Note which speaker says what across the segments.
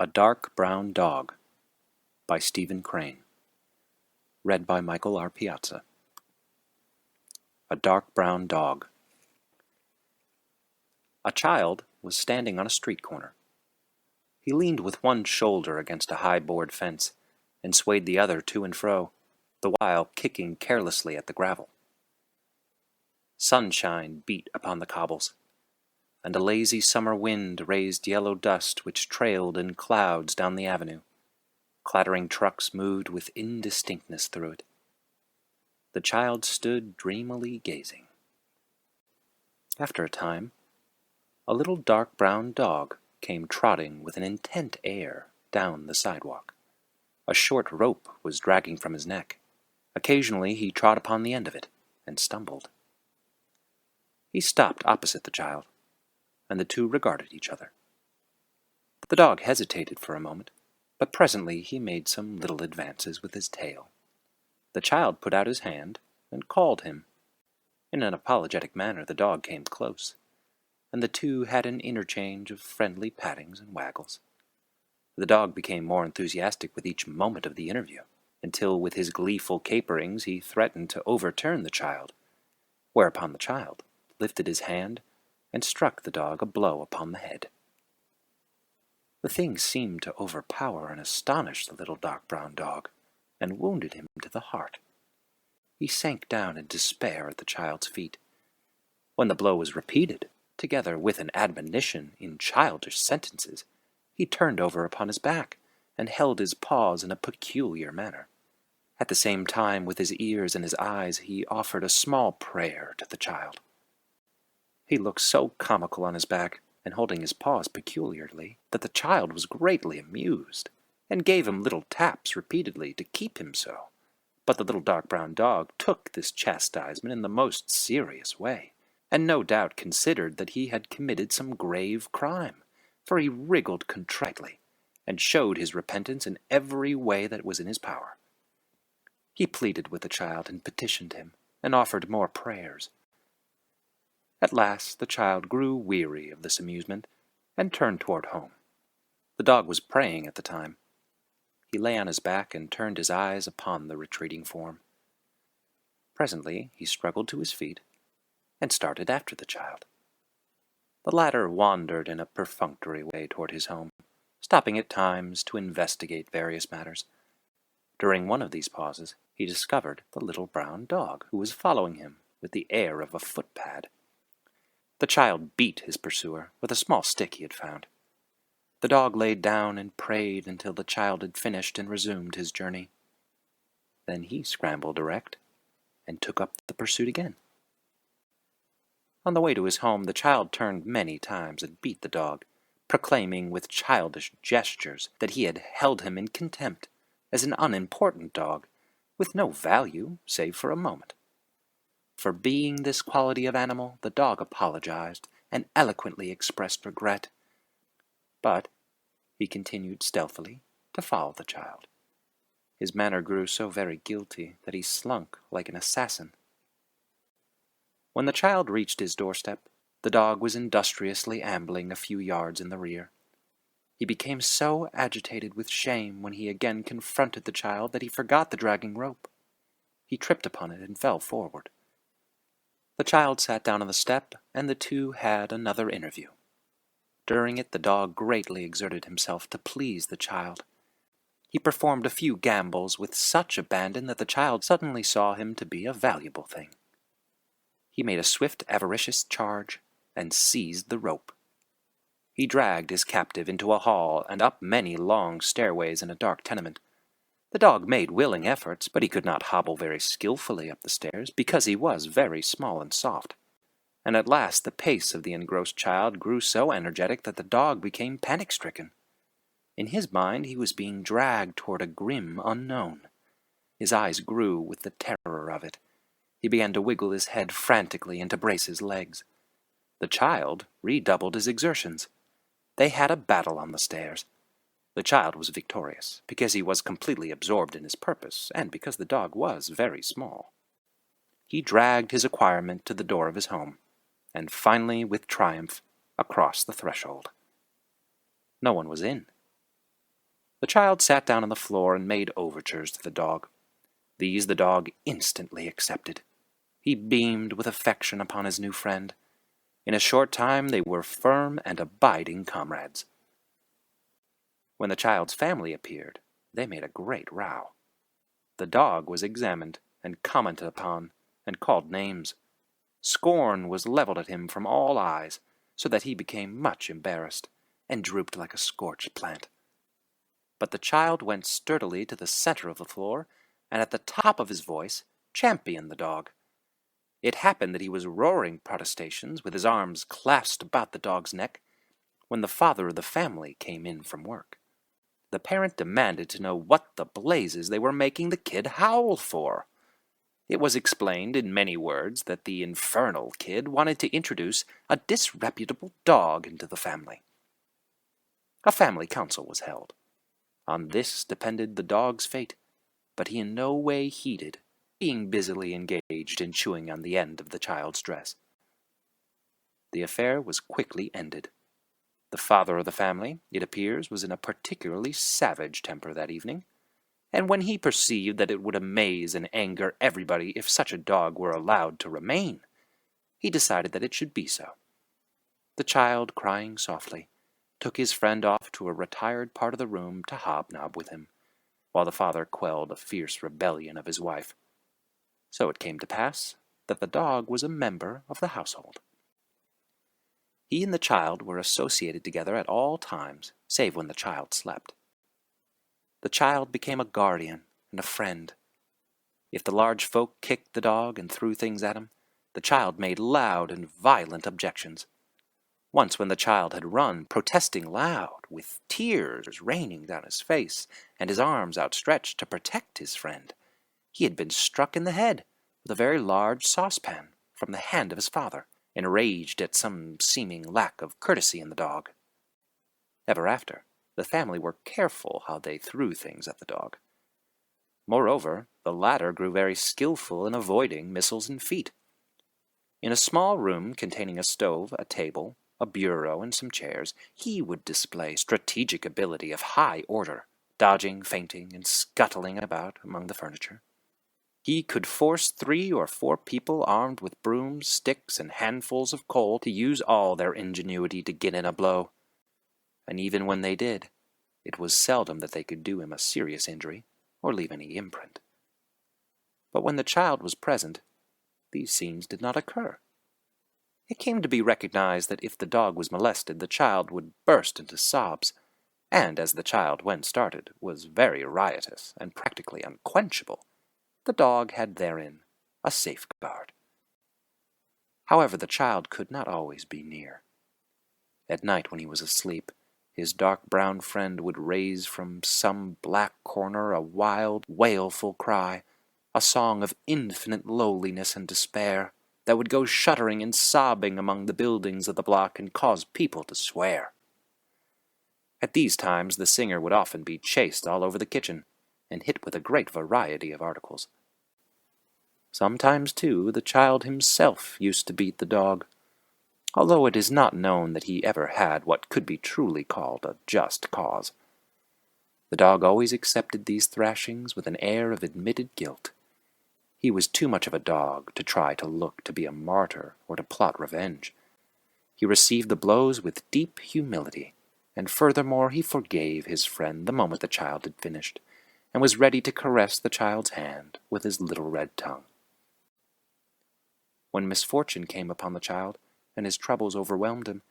Speaker 1: A Dark Brown Dog by Stephen Crane. Read by Michael R. Piazza. A Dark Brown Dog. A child was standing on a street corner. He leaned with one shoulder against a high board fence and swayed the other to and fro, the while kicking carelessly at the gravel. Sunshine beat upon the cobbles, and a lazy summer wind raised yellow dust which trailed in clouds down the avenue. Clattering trucks moved with indistinctness through it. The child stood dreamily gazing. After a time, a little dark brown dog came trotting with an intent air down the sidewalk. A short rope was dragging from his neck. Occasionally he trod upon the end of it and stumbled. He stopped opposite the child, and the two regarded each other. The dog hesitated for a moment, but presently he made some little advances with his tail. The child put out his hand and called him. In an apologetic manner the dog came close, and the two had an interchange of friendly pattings and waggles. The dog became more enthusiastic with each moment of the interview, until with his gleeful caperings he threatened to overturn the child, whereupon the child lifted his hand and struck the dog a blow upon the head. The thing seemed to overpower and astonish the little dark brown dog, and wounded him to the heart. He sank down in despair at the child's feet. When the blow was repeated, together with an admonition in childish sentences, he turned over upon his back, and held his paws in a peculiar manner. At the same time, with his ears and his eyes, he offered a small prayer to the child. He looked so comical on his back, and holding his paws peculiarly, that the child was greatly amused, and gave him little taps repeatedly to keep him so. But the little dark brown dog took this chastisement in the most serious way, and no doubt considered that he had committed some grave crime, for he wriggled contritely, and showed his repentance in every way that was in his power. He pleaded with the child and petitioned him, and offered more prayers. At last the child grew weary of this amusement, and turned toward home. The dog was praying at the time. He lay on his back and turned his eyes upon the retreating form. Presently he struggled to his feet, and started after the child. The latter wandered in a perfunctory way toward his home, stopping at times to investigate various matters. During one of these pauses he discovered the little brown dog, who was following him with the air of a footpad. The child beat his pursuer with a small stick he had found. The dog laid down and prayed until the child had finished and resumed his journey. Then he scrambled erect and took up the pursuit again. On the way to his home the child turned many times and beat the dog, proclaiming with childish gestures that he had held him in contempt as an unimportant dog, with no value save for a moment. For being this quality of animal, the dog apologized and eloquently expressed regret. But he continued stealthily to follow the child. His manner grew so very guilty that he slunk like an assassin. When the child reached his doorstep, the dog was industriously ambling a few yards in the rear. He became so agitated with shame when he again confronted the child that he forgot the dragging rope. He tripped upon it and fell forward. The child sat down on the step, and the two had another interview. During it the dog greatly exerted himself to please the child. He performed a few gambols with such abandon that the child suddenly saw him to be a valuable thing. He made a swift, avaricious charge, and seized the rope. He dragged his captive into a hall and up many long stairways in a dark tenement. The dog made willing efforts, but he could not hobble very skillfully up the stairs, because he was very small and soft. And at last the pace of the engrossed child grew so energetic that the dog became panic-stricken. In his mind he was being dragged toward a grim unknown. His eyes grew with the terror of it. He began to wiggle his head frantically and to brace his legs. The child redoubled his exertions. They had a battle on the stairs. The child was victorious, because he was completely absorbed in his purpose, and because the dog was very small. He dragged his acquirement to the door of his home, and finally, with triumph, across the threshold. No one was in. The child sat down on the floor and made overtures to the dog. These the dog instantly accepted. He beamed with affection upon his new friend. In a short time they were firm and abiding comrades. When the child's family appeared, they made a great row. The dog was examined and commented upon and called names. Scorn was leveled at him from all eyes, so that he became much embarrassed and drooped like a scorched plant. But the child went sturdily to the center of the floor, and at the top of his voice championed the dog. It happened that he was roaring protestations with his arms clasped about the dog's neck when the father of the family came in from work. The parent demanded to know what the blazes they were making the kid howl for. It was explained in many words that the infernal kid wanted to introduce a disreputable dog into the family. A family council was held. On this depended the dog's fate, but he in no way heeded, being busily engaged in chewing on the end of the child's dress. The affair was quickly ended. The father of the family, it appears, was in a particularly savage temper that evening, and when he perceived that it would amaze and anger everybody if such a dog were allowed to remain, he decided that it should be so. The child, crying softly, took his friend off to a retired part of the room to hobnob with him, while the father quelled a fierce rebellion of his wife. So it came to pass that the dog was a member of the household. He and the child were associated together at all times, save when the child slept. The child became a guardian and a friend. If the large folk kicked the dog and threw things at him, the child made loud and violent objections. Once when the child had run, protesting loud, with tears raining down his face, and his arms outstretched to protect his friend, he had been struck in the head with a very large saucepan from the hand of his father, enraged at some seeming lack of courtesy in the dog. Ever after, the family were careful how they threw things at the dog. Moreover, the latter grew very skillful in avoiding missiles and feet. In a small room containing a stove, a table, a bureau, and some chairs, he would display strategic ability of high order, dodging, feinting, and scuttling about among the furniture. He could force 3 or 4 people armed with brooms, sticks, and handfuls of coal to use all their ingenuity to get in a blow. And even when they did, it was seldom that they could do him a serious injury or leave any imprint. But when the child was present, these scenes did not occur. It came to be recognized that if the dog was molested, the child would burst into sobs, and as the child, when started, was very riotous and practically unquenchable, the dog had therein a safeguard. However, the child could not always be near. At night when he was asleep, his dark brown friend would raise from some black corner a wild, wailful cry, a song of infinite lowliness and despair, that would go shuddering and sobbing among the buildings of the block and cause people to swear. At these times the singer would often be chased all over the kitchen, and hit with a great variety of articles. Sometimes, too, the child himself used to beat the dog, although it is not known that he ever had what could be truly called a just cause. The dog always accepted these thrashings with an air of admitted guilt. He was too much of a dog to try to look to be a martyr or to plot revenge. He received the blows with deep humility, and furthermore he forgave his friend the moment the child had finished, and was ready to caress the child's hand with his little red tongue. When misfortune came upon the child, and his troubles overwhelmed him,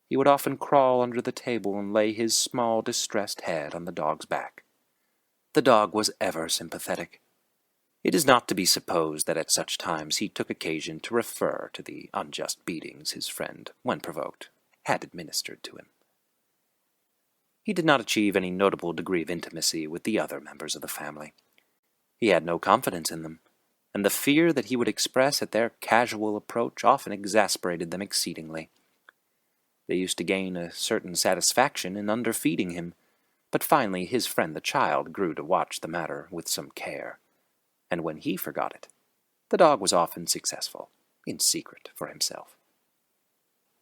Speaker 1: he would often crawl under the table and lay his small distressed head on the dog's back. The dog was ever sympathetic. It is not to be supposed that at such times he took occasion to refer to the unjust beatings his friend, when provoked, had administered to him. He did not achieve any notable degree of intimacy with the other members of the family. He had no confidence in them, and the fear that he would express at their casual approach often exasperated them exceedingly. They used to gain a certain satisfaction in underfeeding him, but finally his friend the child grew to watch the matter with some care, and when he forgot it, the dog was often successful, in secret for himself.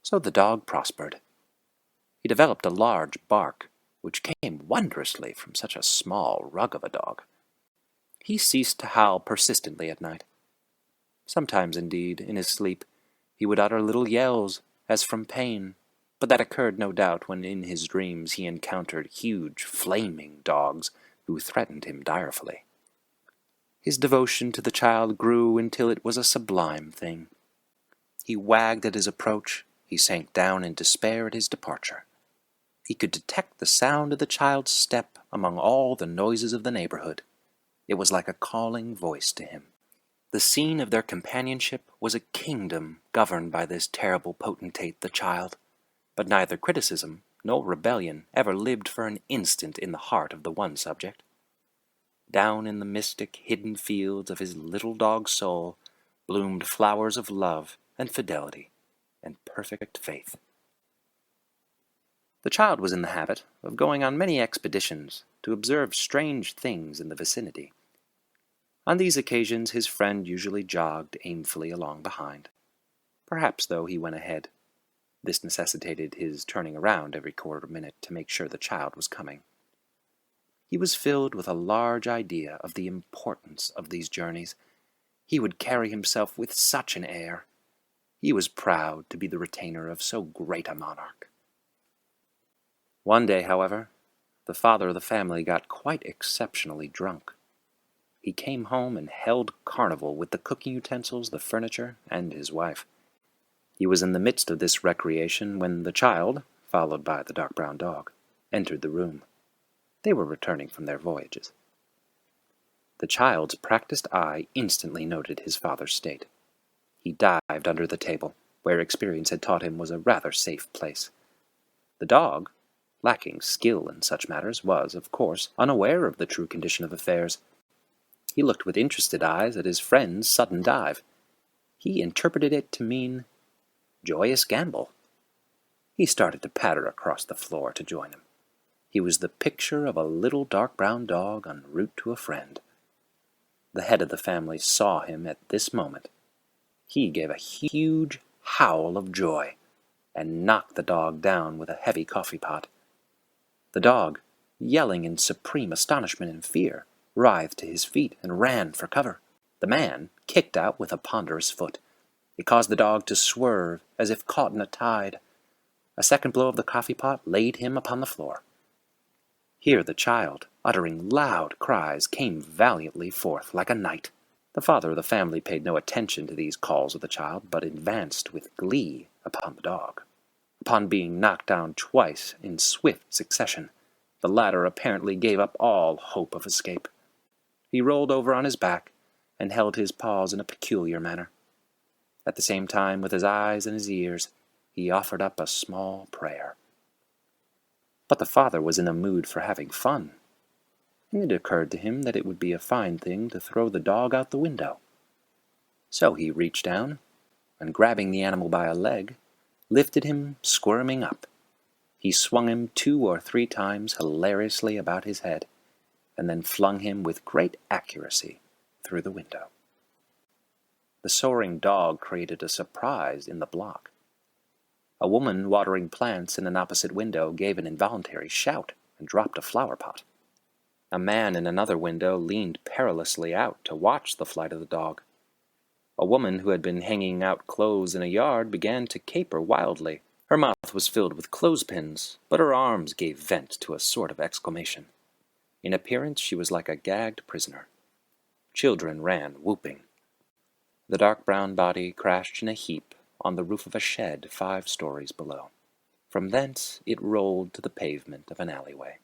Speaker 1: So the dog prospered. He developed a large bark, which came wondrously from such a small rug of a dog. He ceased to howl persistently at night. Sometimes, indeed, in his sleep, he would utter little yells, as from pain, but that occurred no doubt when in his dreams he encountered huge, flaming dogs who threatened him direfully. His devotion to the child grew until it was a sublime thing. He wagged at his approach, he sank down in despair at his departure. He could detect the sound of the child's step among all the noises of the neighborhood. It was like a calling voice to him. The scene of their companionship was a kingdom governed by this terrible potentate, the child, but neither criticism nor rebellion ever lived for an instant in the heart of the one subject. Down in the mystic, hidden fields of his little dog soul bloomed flowers of love and fidelity and perfect faith. The child was in the habit of going on many expeditions to observe strange things in the vicinity. On these occasions his friend usually jogged aimfully along behind. Perhaps, though, he went ahead. This necessitated his turning around every quarter minute to make sure the child was coming. He was filled with a large idea of the importance of these journeys. He would carry himself with such an air. He was proud to be the retainer of so great a monarch. One day, however, the father of the family got quite exceptionally drunk. He came home and held carnival with the cooking utensils, the furniture, and his wife. He was in the midst of this recreation when the child, followed by the dark brown dog, entered the room. They were returning from their voyages. The child's practiced eye instantly noted his father's state. He dived under the table, where experience had taught him was a rather safe place. The dog, lacking skill in such matters, was, of course, unaware of the true condition of affairs. He looked with interested eyes at his friend's sudden dive. He interpreted it to mean joyous gambol. He started to patter across the floor to join him. He was the picture of a little dark brown dog en route to a friend. The head of the family saw him at this moment. He gave a huge howl of joy and knocked the dog down with a heavy coffee pot. The dog, yelling in supreme astonishment and fear, writhed to his feet and ran for cover. The man kicked out with a ponderous foot. It caused the dog to swerve as if caught in a tide. A second blow of the coffee pot laid him upon the floor. Here the child, uttering loud cries, came valiantly forth like a knight. The father of the family paid no attention to these calls of the child, but advanced with glee upon the dog. Upon being knocked down twice in swift succession, the latter apparently gave up all hope of escape. He rolled over on his back and held his paws in a peculiar manner. At the same time, with his eyes and his ears, he offered up a small prayer. But the father was in a mood for having fun, and it occurred to him that it would be a fine thing to throw the dog out the window. So he reached down, and grabbing the animal by a leg, lifted him squirming up. He swung him 2 or 3 times hilariously about his head, and then flung him with great accuracy through the window. The soaring dog created a surprise in the block. A woman watering plants in an opposite window gave an involuntary shout and dropped a flower pot. A man in another window leaned perilously out to watch the flight of the dog. A woman who had been hanging out clothes in a yard began to caper wildly. Her mouth was filled with clothespins, but her arms gave vent to a sort of exclamation. In appearance she was like a gagged prisoner. Children ran, whooping. The dark brown body crashed in a heap on the roof of a shed 5 stories below. From thence it rolled to the pavement of an alleyway.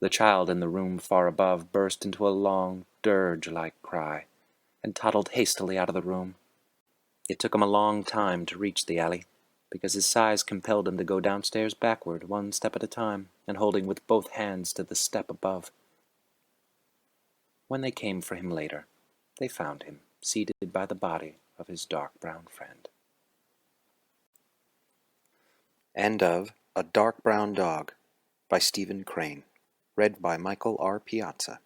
Speaker 1: The child in the room far above burst into a long, dirge-like cry, and toddled hastily out of the room. It took him a long time to reach the alley, because his size compelled him to go downstairs backward, 1 step at a time, and holding with both hands to the step above. When they came for him later, they found him seated by the body of his dark brown friend. End of A Dark Brown Dog by Stephen Crane. Read by Michael R. Piazza.